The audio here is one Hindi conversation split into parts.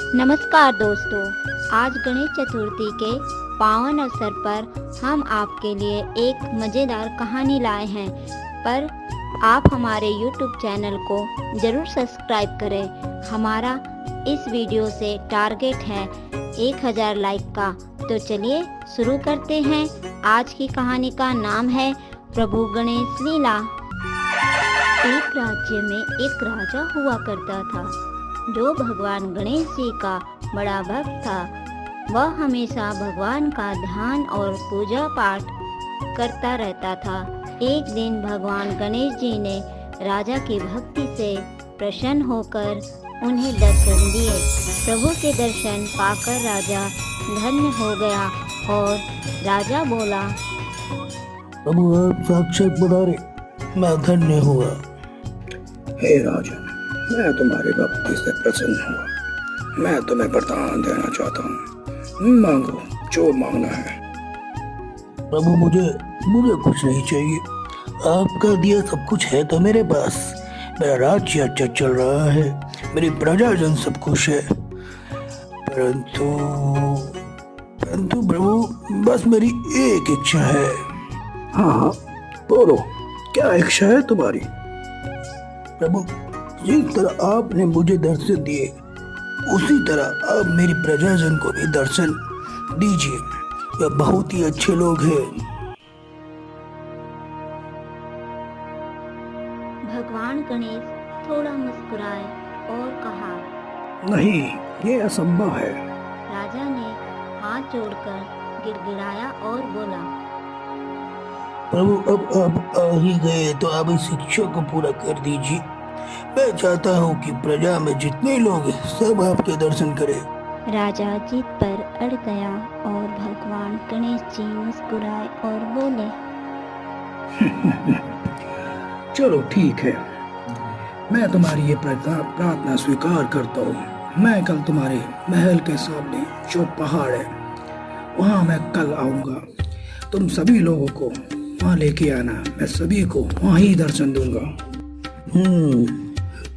नमस्कार दोस्तों, आज गणेश चतुर्थी के पावन अवसर पर हम आपके लिए एक मज़ेदार कहानी लाए हैं। पर आप हमारे YouTube चैनल को ज़रूर सब्सक्राइब करें। हमारा इस वीडियो से टारगेट है 1000 लाइक का। तो चलिए शुरू करते हैं। आज की कहानी का नाम है प्रभु गणेश लीला। एक राज्य में एक राजा हुआ करता था जो भगवान गणेश जी का बड़ा भक्त था। वह हमेशा भगवान का ध्यान और पूजा पाठ करता रहता था। एक दिन भगवान गणेश जी ने राजा की भक्ति से प्रसन्न होकर उन्हें दर्शन दिए। प्रभु के दर्शन पाकर राजा धन्य हो गया और राजा बोला, प्रभु आप साक्षात पधारे, मैं धन्य हुआ। हे राजन, मैं तुम्हारी भक्ति से प्रसन्न हुआ। मैं तुम्हें वरदान देना चाहता हूँ। मांगो जो मांगना है। प्रभु मुझे कुछ नहीं चाहिए। आपका दिया सब कुछ है तो मेरे पास। मेरा राज्य अच्छा चल रहा है, मेरी प्रजाजन सब खुश है। परंतु प्रभु बस मेरी एक इच्छा है। हाँ, बोलो, क्या इच्छा है तुम्हारी? प्रभु, जिस तरह आपने मुझे दर्शन दिए उसी तरह आप मेरी प्रजाजन को भी दर्शन दीजिए। वे बहुत ही अच्छे लोग हैं। भगवान गणेश थोड़ा मुस्कुराए और कहा, नहीं, ये असंभव है। राजा ने हाथ जोड़कर गिड़गिड़ाया और बोला, प्रभु अब आप आ ही गए तो आप इस इच्छा को पूरा कर दीजिए। मैं चाहता हूँ कि प्रजा में जितने लोग हैं सब आपके दर्शन करें। राजा जिद पर अड़ गया और भगवान गणेश जी मुस्कुराए और बोले, चलो ठीक है, मैं तुम्हारी ये प्रार्थना स्वीकार करता हूँ। मैं कल तुम्हारे महल के सामने जो पहाड़ है वहाँ मैं कल आऊँगा। तुम सभी लोगों को वहाँ लेके आना। मैं सभी को वहाँ ही दर्शन दूंगा।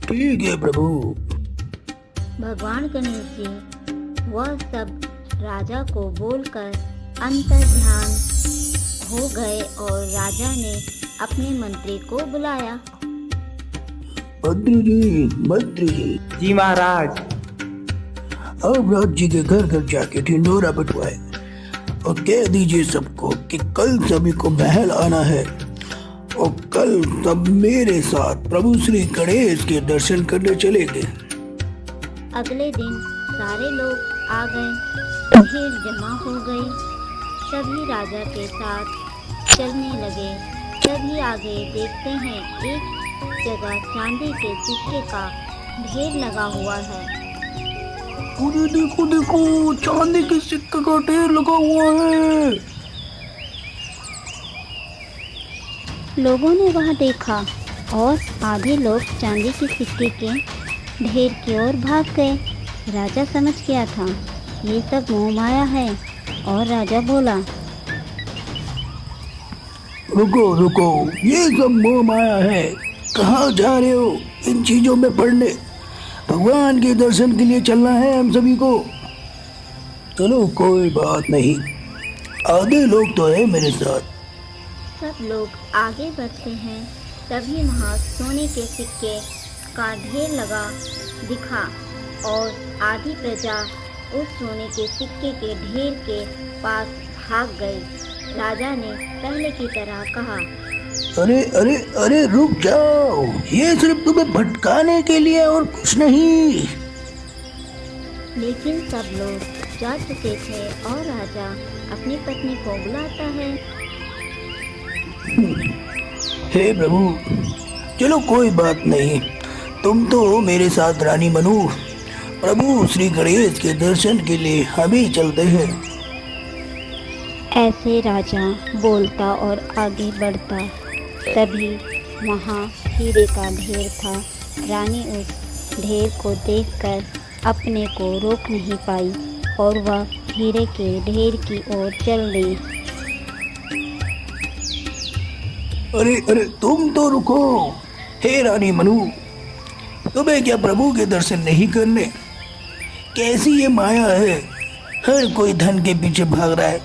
ठीक है प्रभु। भगवान गणेश जी वह सब राजा को बोलकर अंतर्ध्यान हो गए और राजा ने अपने मंत्री को बुलाया। मंत्री जी। जी महाराज। अब राज्य के घर घर जाके ढिंढोरा बटवाए और कह दीजिए सबको कि कल सभी को महल आना है और कल सब मेरे साथ प्रभु श्री गणेश के दर्शन करने चलेंगे। अगले दिन सारे लोग आ गए। भीड़ जमा हो गई। सभी राजा के साथ चलने लगे। तभी आगे देखते हैं एक जगह चांदी के सिक्के का ढेर लगा हुआ है। देखो चांदी के सिक्के का ढेर लगा हुआ है। लोगों ने वहां देखा और आधे लोग चांदी के सिक्के के ढेर की ओर भाग गए। राजा समझ गया था ये सब मोह माया है और राजा बोला, रुको, ये सब मोह माया है। कहाँ जा रहे हो इन चीजों में पड़ने? भगवान के दर्शन के लिए चलना है हम सभी को। चलो कोई बात नहीं, आधे लोग तो है मेरे साथ। सब लोग आगे बढ़ते हैं। तभी वहाँ सोने के सिक्के का ढेर लगा दिखा और आधी प्रजा उस सोने के सिक्के के ढेर के पास भाग गई। राजा ने पहले की तरह कहा, अरे रुक जाओ, ये सिर्फ तुम्हें भटकाने के लिए और कुछ नहीं। लेकिन सब लोग जा चुके थे और राजा अपनी पत्नी को बुलाता है। हे प्रभु, चलो कोई बात नहीं, तुम तो हो मेरे साथ रानी बनू। प्रभु श्री गणेश के दर्शन के लिए हम ही चलते हैं। ऐसे राजा बोलता और आगे बढ़ता। तभी वहाँ हीरे का ढेर था। रानी उस ढेर को देखकर अपने को रोक नहीं पाई और वह हीरे के ढेर की ओर चल दी। अरे तुम तो रुको। हे रानी मनु, तुम्हें क्या प्रभु के दर्शन नहीं करने? कैसी ये माया है। हर कोई धन के पीछे भाग रहा है,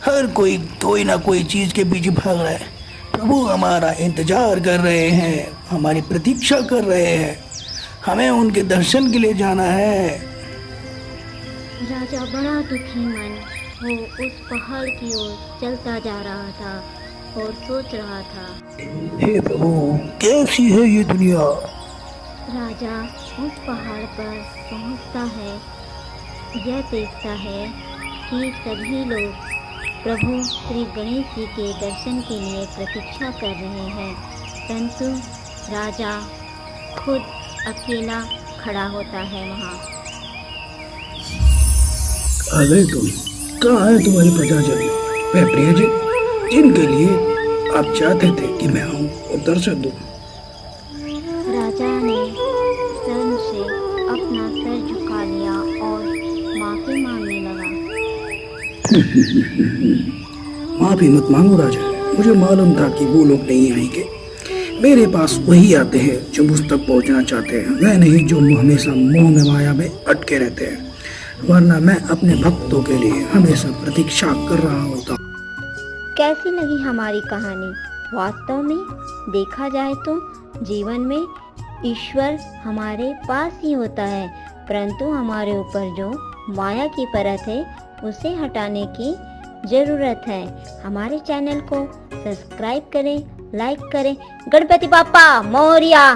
हर कोई कोई ना कोई चीज के पीछे भाग रहा है। प्रभु हमारा इंतजार कर रहे हैं, हमारी प्रतीक्षा कर रहे हैं, हमें उनके दर्शन के लिए जाना है। राजा बड़ा दुखी मन वो उस पहाड़ की ओर चलता जा रहा था और सोच रहा था। हे प्रभु, कैसी है ये दुनिया। राजा उस पहाड़ पर पहुंचता है, यह देखता है कि सभी लोग प्रभु श्री गणेश जी के दर्शन के लिए प्रतीक्षा कर रहे हैं, परंतु राजा खुद अकेला खड़ा होता है वहाँ। आ गए तुम। कहाँ है तुम्हारी प्रजाजन, वह प्रियजन जिनके लिए आप चाहते थे कि मैं आऊँ और दर्शन दूँ? राजा ने शर्म से अपना सर झुका लिया और माफी मांगने लगा। माफी मत मांगो राजा, मुझे मालूम था कि वो लोग नहीं आएंगे। मेरे पास वही आते हैं जो मुझ तक पहुंचना चाहते हैं, वह नहीं जो हमेशा मोह में माया में अटके रहते हैं। वरना मैं अपने भक्तों के लिए हमेशा प्रतीक्षा कर रहा होता। कैसी लगी हमारी कहानी? वास्तव में देखा जाए तो जीवन में ईश्वर हमारे पास ही होता है, परंतु हमारे ऊपर जो माया की परत है उसे हटाने की ज़रूरत है। हमारे चैनल को सब्सक्राइब करें, लाइक करें। गणपति बाप्पा मोरया।